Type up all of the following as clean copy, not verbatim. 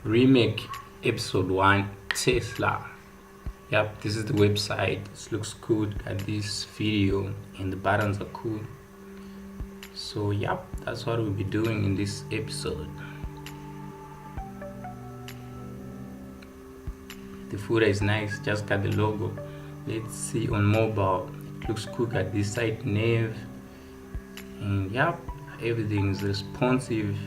remake episode 1 Tesla. Yep, this is the website. It looks good at this video and the buttons are cool. So yep, that's what we'll be doing in this episode. The footer is nice, just got the logo. Let's see on mobile. It looks good at this site nav. And yep, everything is responsive.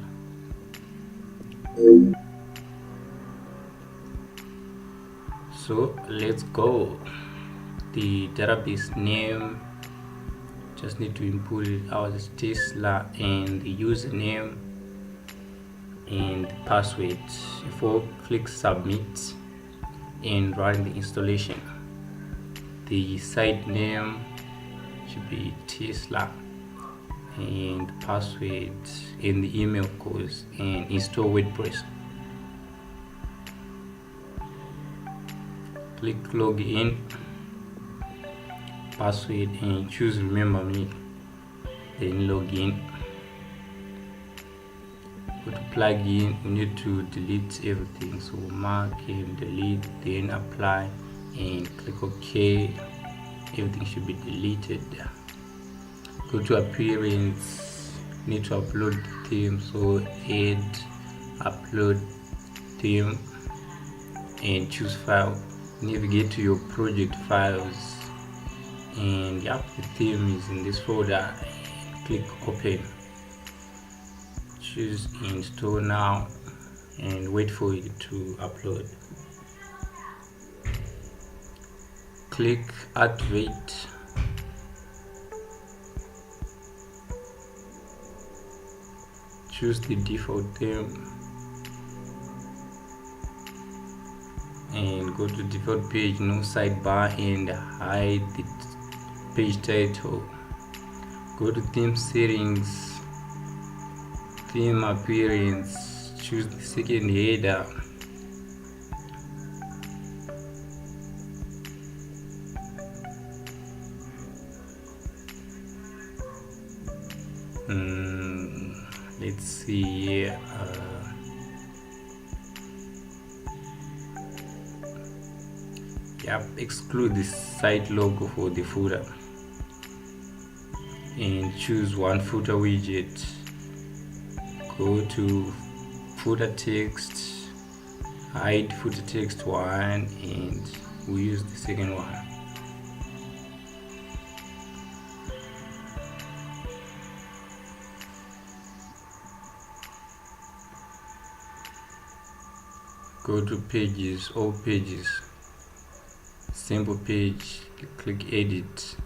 So let's go. The database name, just need to input it as Tesla, and the username and the password. Before click submit and run the installation. The site name should be Tesla, and the password and the email of course, and install WordPress. Click login, password, and choose remember me, then login. Go to plugin, you need to delete everything, so mark and delete, then apply and click OK. Everything should be deleted. Go to appearance, need to upload the theme, so add upload theme and choose file. Navigate to your project files, and yep, the theme is in this folder. Click open, choose install now and wait for it to upload. Click activate, choose the default theme and go to default page, no sidebar, and hide the page title. Go to theme settings, theme appearance, choose the second header, let's see here. Yep, exclude the site logo for the footer and choose one footer widget. Go to footer text, hide footer text 1, and we use the second one. Go to pages, all pages, simple page, click edit,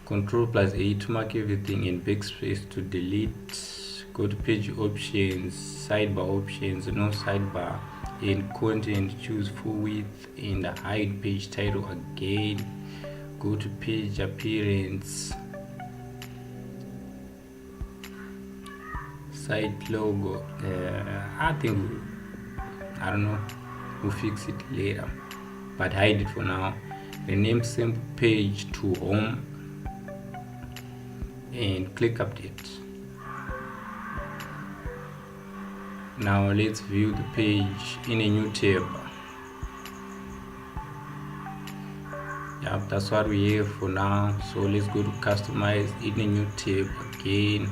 Ctrl+A to mark everything, and backspace to delete. Go to page options, sidebar options, no sidebar, and content, choose full width and hide page title again. Go to page appearance, site logo. I don't know, we'll fix it later, but hide it for now. Rename simple page to home and click update. Now let's view the page in a new tab. Yep, that's what we have for now. So let's go to customize in a new tab again.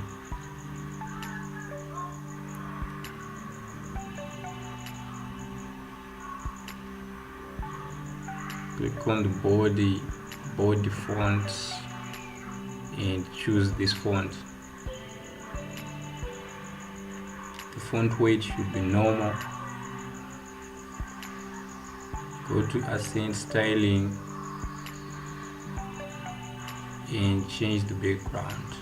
Click on the body font and choose this font. The font weight should be normal. Go to accent styling and change the background.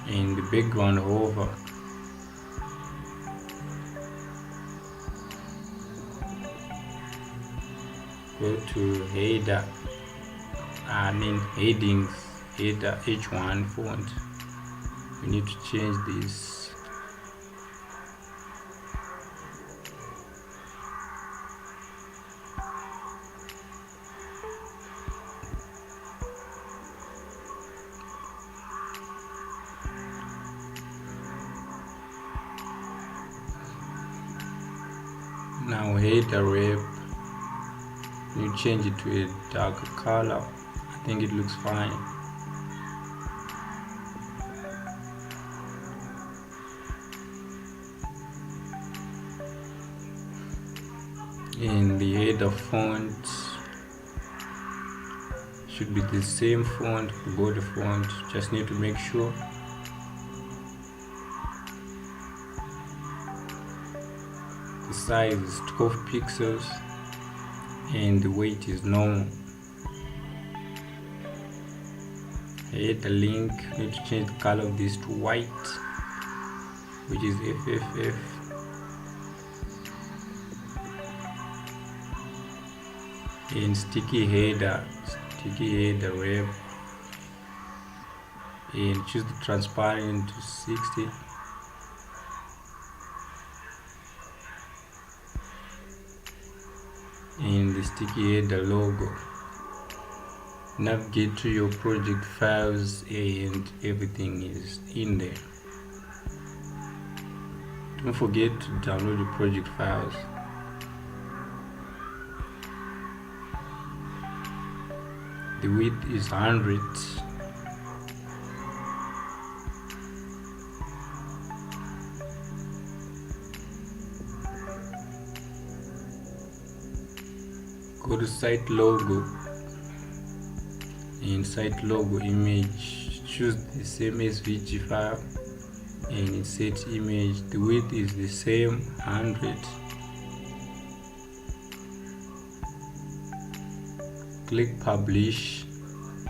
And the background over. Go to header, headings, header H1 font. We need to change this. Now header wrap, you change it to a darker color. I think it looks fine. And the header font should be the same font, the body font. Just need to make sure. The size is 12 pixels and the weight is normal. Header link, need to change the color of this to white, which is FFF. And sticky header wrap, and choose the transparent to 60. And the sticky header logo. Navigate to your project files and everything is in there. Don't forget to download the project files. The width is 100. Go to site logo. In site logo image, choose the same SVG file and insert image. The width is the same, 100. Click publish.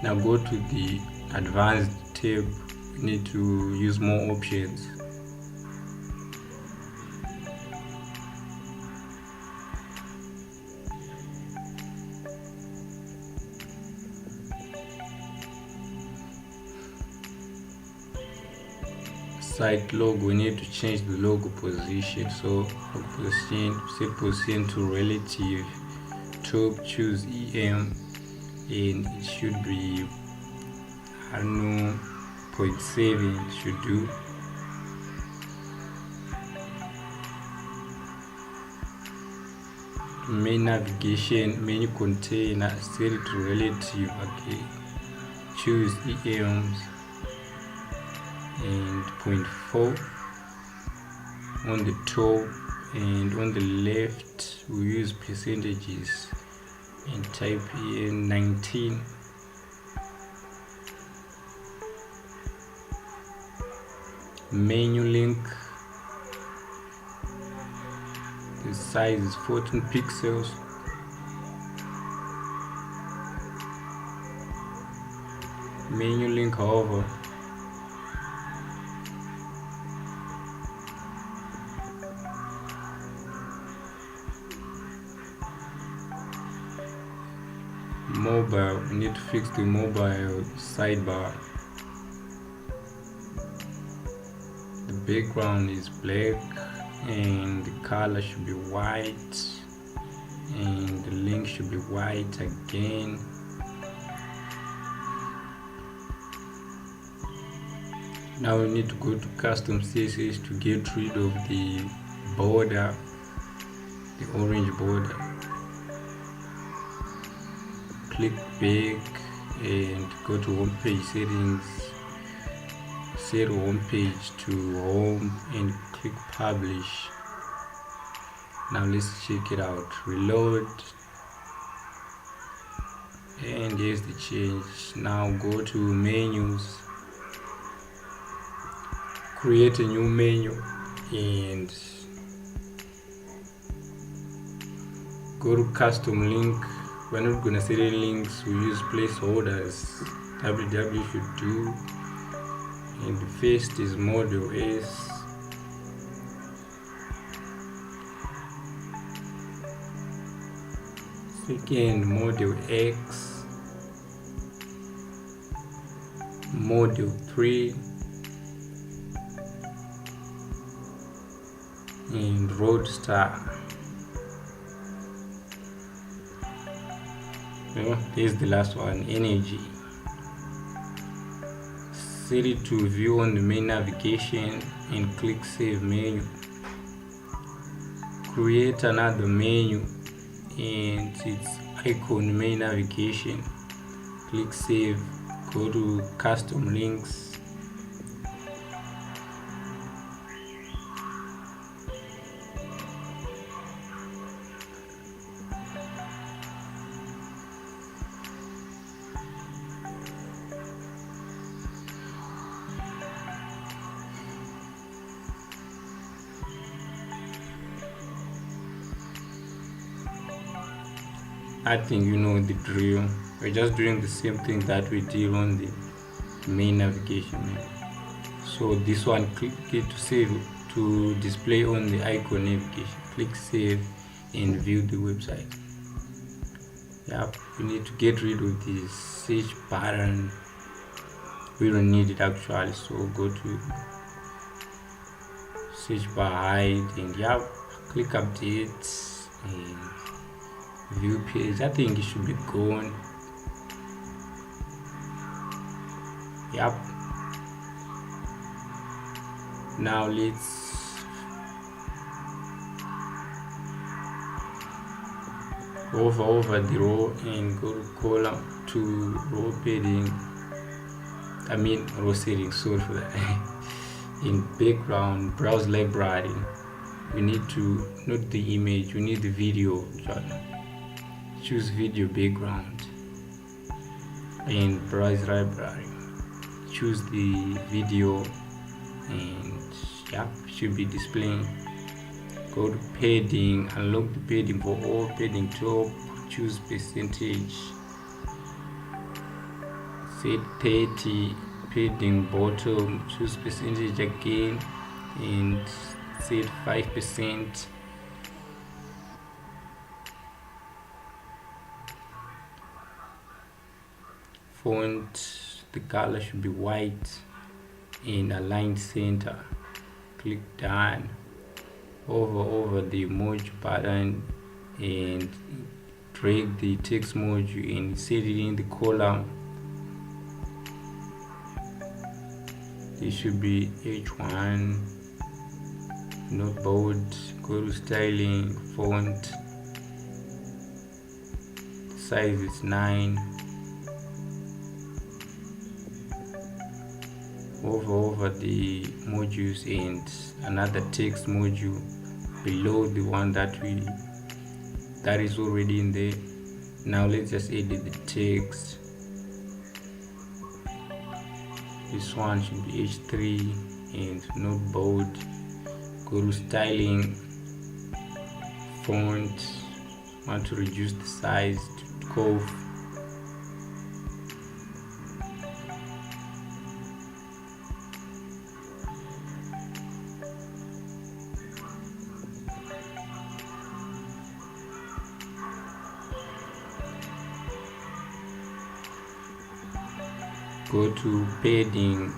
Now go to the advanced tab. You need to use more options. Site logo, we need to change the logo position. So set position to relative top, choose EM, and it should be, I don't know, 0.7 should do. Main navigation, menu container, set it to relative. Okay, choose EMs and 0.4 on the top, and on the left we use percentages and type in 19. Menu link, the size is 14 pixels. Menu link, however, mobile, we need to fix the mobile sidebar. The background is black and the color should be white, and the link should be white again. Now we need to go to custom CSS to get rid of the border, the orange border. Click back and go to home page settings, set home page to home and click publish. Now let's check it out. Reload, and here's the change. Now go to menus, create a new menu and go to custom link. We're not gonna set any links, we use placeholders. www should do, and the first is model S. Second, model X. Model 3. And Roadster. Here's the last one, energy. Set it to view on the main navigation and click save menu. create another menu, and it's icon main navigation. Click save, go to custom links. I think you know the drill. We're just doing the same thing that we did on the main navigation menu. So this one, click to save to display on the icon navigation. Click save and view the website. Yep, we need to get rid of the search button. We don't need it actually, so go to search bar, hide, and yep, click update and view page. I think it should be gone. Yep. Now let's hover over the row and go to column to row padding. Row settings, sorry for that. In background, browse library. We need to not the image, we need the video. Choose video background and browse library. Choose the video and yep, should be displaying. Go to padding, unlock the padding for all padding top, choose percentage, set 30, padding bottom, choose percentage again and set 5%. Font, the color should be white and aligned center. Click done. Over the emoji button and drag the text emoji and set it in the column. It should be H1, not bold. Go to styling, font, size is 9. Over the modules and another text module below the one that is already in there. Now let's just edit the text. This one should be H3 and not bold. Go to styling, font, want to reduce the size to curve. Go to padding,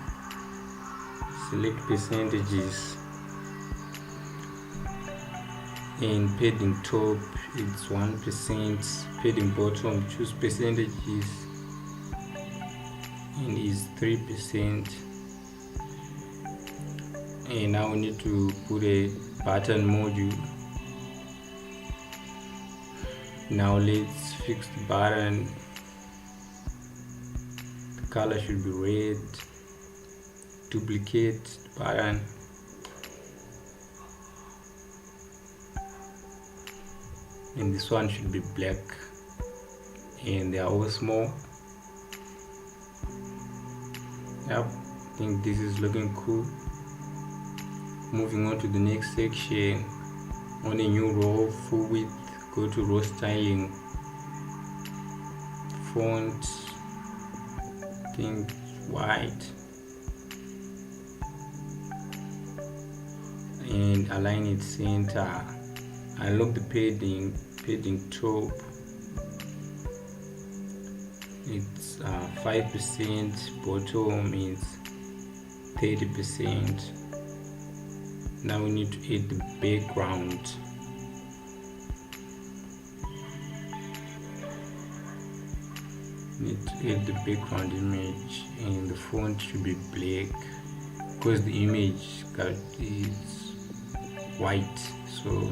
select percentages, and padding top it's 1%, padding bottom choose percentages and is 3%. And now we need to put a button module. Now let's fix the button. Color should be red. Duplicate the button and this one should be black and they are all small. Yep, I think this is looking cool. Moving on to the next section. On a new row, full width, go to row styling, font, think white, and align it center. Unlock the padding top, it's 5%, bottom is 30%. Now we need to add the background. Need to add the background image and the font should be black because the image is white, so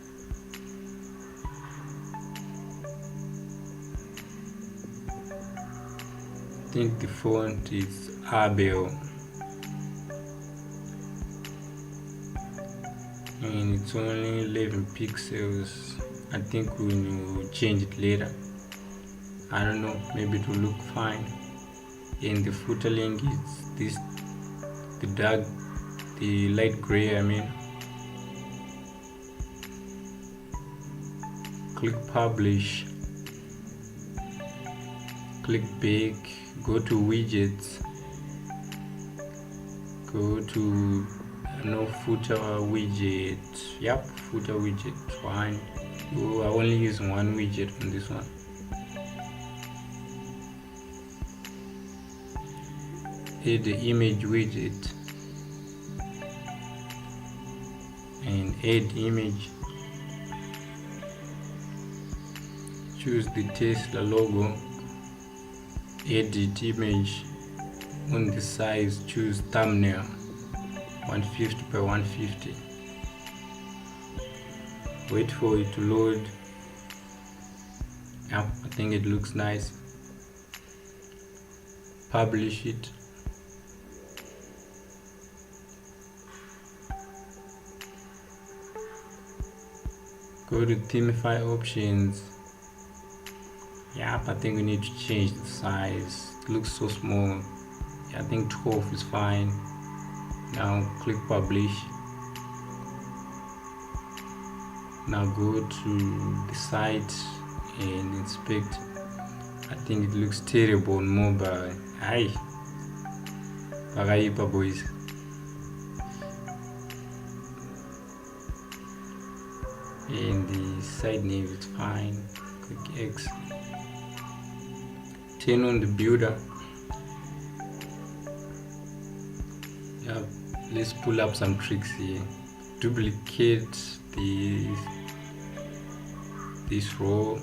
think the font is Abel, and it's only 11 pixels. I think we will change it later. I don't know, maybe it will look fine. And the footer link is this, the light gray, I mean. Click publish, click back, go to widgets, go to footer widget. Yep, footer widget fine. I only use one widget on this one. Add the image widget and add image. Choose the Tesla logo, edit image. On the size, choose thumbnail 150 by 150. Wait for it to load. Yeah, I think it looks nice. Publish it. Go to themify options. Yeah, I think we need to change the size. It looks so small. Yeah, I think 12 is fine. Now click publish. Now go to the site and inspect. I think it looks terrible on mobile. Aye, Paraipa boys. And the site name is fine. Click X. Turn on the builder. Yeah, let's pull up some tricks here. Duplicate this row,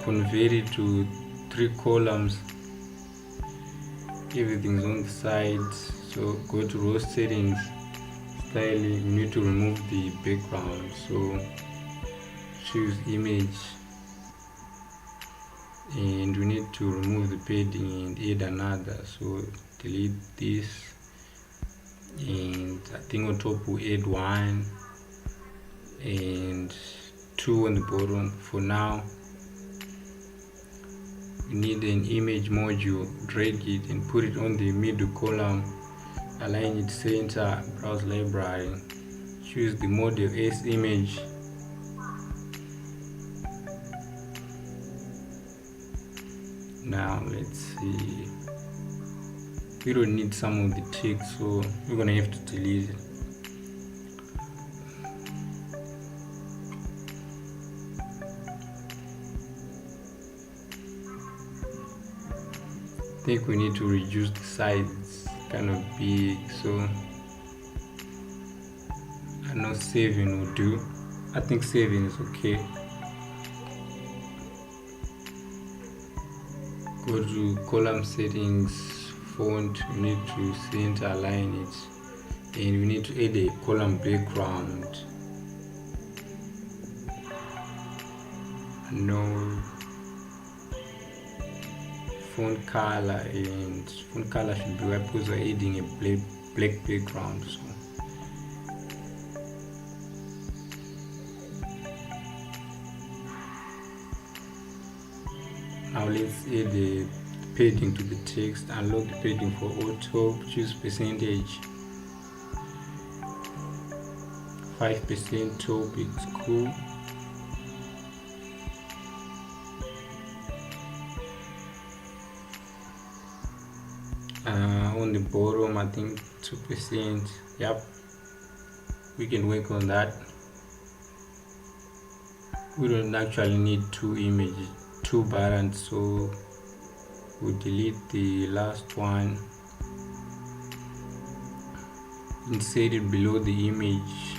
convert it to 3 columns. Everything's on the side. So go to row settings, styling. You need to remove the background. So choose image, and we need to remove the padding and add another. So delete this, and I think on top we add 1 and 2 on the bottom. For now, we need an image module. Drag it and put it on the middle column, align it center, browse library, choose the model as image. Now let's see, we don't need some of the text, so we're gonna have to delete it. I think we need to reduce the size, it's kind of big, so I know 7 will do. I think 7 is okay. Go to column settings, font. We need to center align it, and we need to add a column background. No font color, and font color should be white because we're adding a black background. So now let's add the padding to the text. Unlock the padding for auto. Choose percentage. 5% top. It's cool. On the bottom, I think 2%. Yep, we can work on that. We don't actually need 2 images, 2 buttons, so we'll delete the last one, insert it below the image.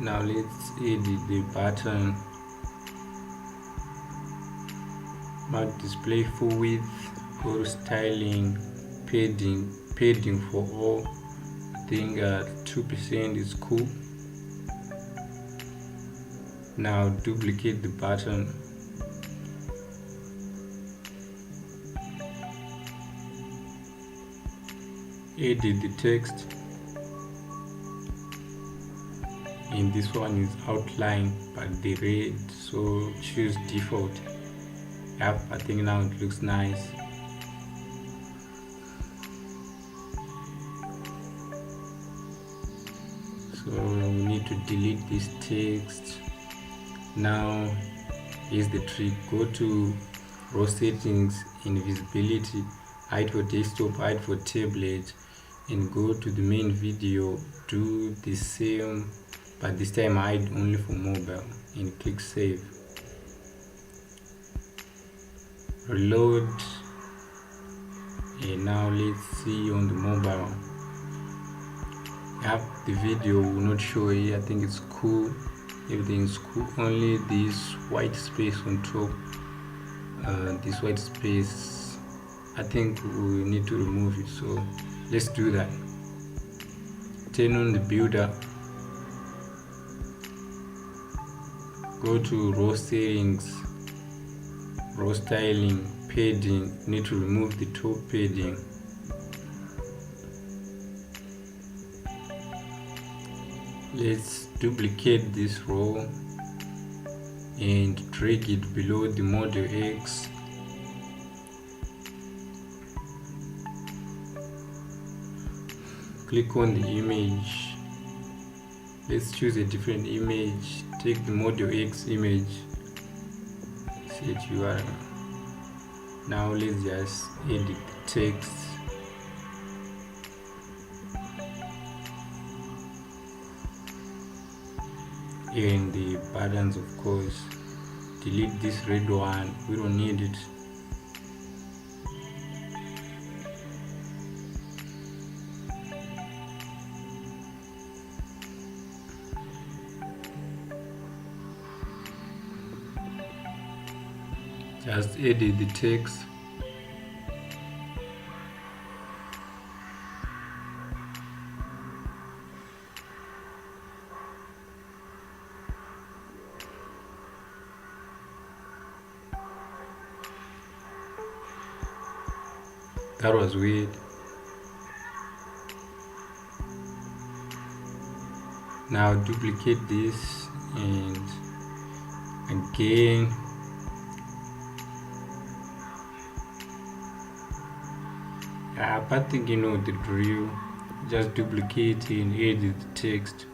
Now let's edit the button. Mark display full width. Go to styling, padding for all. I think 2% is cool. Now duplicate the button, edit the text, and this one is outline but the red, so choose default. Yep, I think now it looks nice. So we need to delete this text. Now here's the trick: go to raw settings in visibility, hide for desktop, hide for tablet, and go to the main video. Do the same, but this time hide only for mobile, and click save. Reload, and now let's see on the mobile. Yep, the video will not show here. I think it's cool, everything's cool, only this white space on top, this white space, I think we need to remove it, so let's do that. Turn on the builder, go to raw settings, raw styling, padding. Need to remove the top padding. Let's duplicate this row and drag it below the model X. Click on the image. Let's choose a different image. Take the model X image, set URL. Now let's just edit the text. And the buttons, of course. Delete this red one, we don't need it. Just edit the text. That was weird. Now duplicate this and again. I think you know the drill. Just duplicate and edit the text.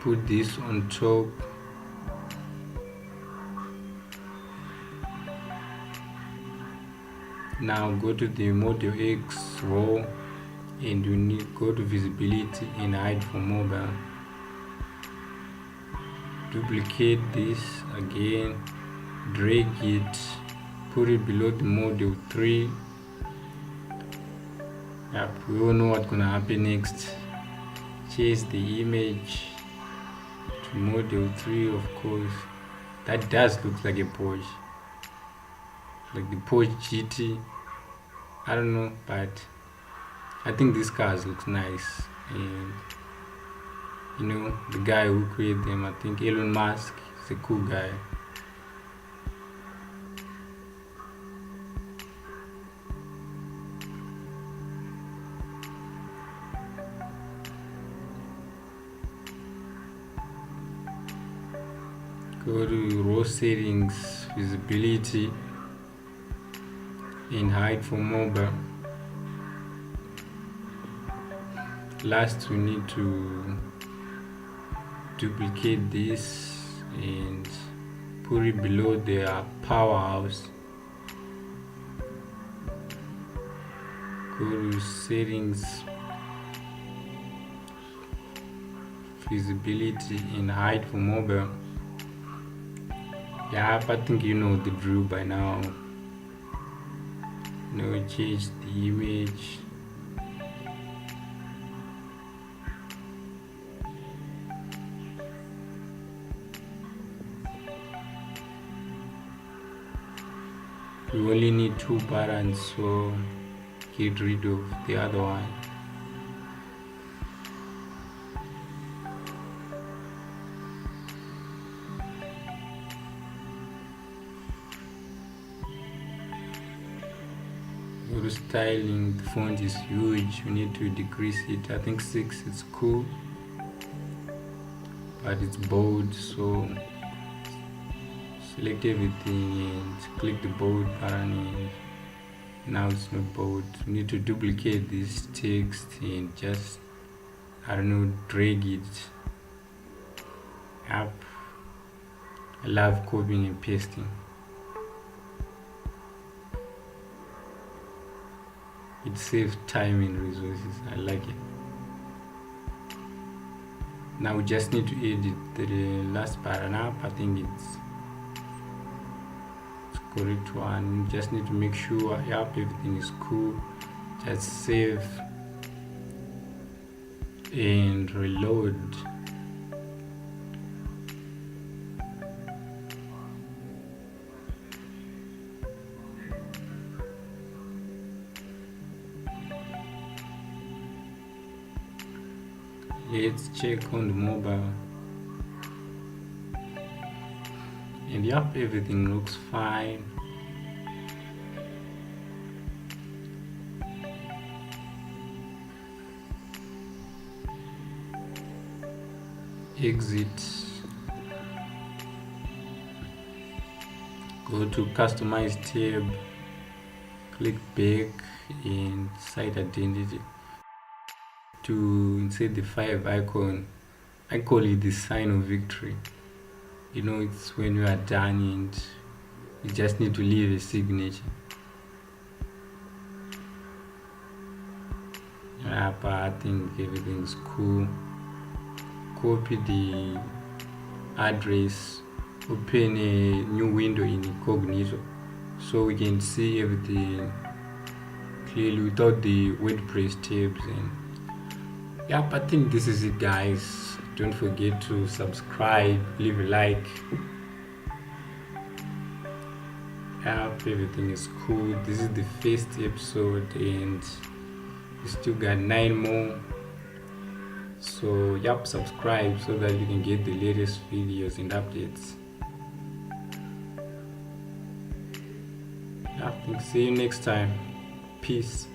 Put this on top. Now go to the model X row and you need to go to visibility and hide for mobile. Duplicate this again, drag it, put it below the model 3. Yep, we all know what's gonna happen next. Change the image to model 3, of course. That does look like a Porsche, like the Porsche GT. I don't know, but I think this car looks nice, and you know, the guy who created them, I think Elon Musk, is a cool guy. Go to raw settings, visibility, and hide for mobile. Last, we need to duplicate this and put it below the powerhouse. Go to settings, visibility, and hide for mobile. Yeah, I think you know the drill by now. Now change the image. We only need 2 buttons, so get rid of the other one. to styling. The font is huge, we need to decrease it. I think 6 is cool, but it's bold, so select everything and click the bold button, and now it's not bold. We need to duplicate this text and just, I don't know, drag it up. I love copying and pasting. It saves time and resources. I like it. Now we just need to edit the last paragraph. I think it's correct one. We just need to make sure everything is cool. Just save and reload. Let's check on the mobile, and everything looks fine. Exit, go to customize tab, click back in site identity to insert the 5 icon. I call it the sign of victory. You know, it's when you are done and you just need to leave a signature. But I think everything's cool. Copy the address, open a new window in incognito so we can see everything clearly without the WordPress tabs. And I think this is it, guys. Don't forget to subscribe, leave a like. Everything is cool. This is the first episode and we still got 9 more. So subscribe so that you can get the latest videos and updates. See you next time. Peace.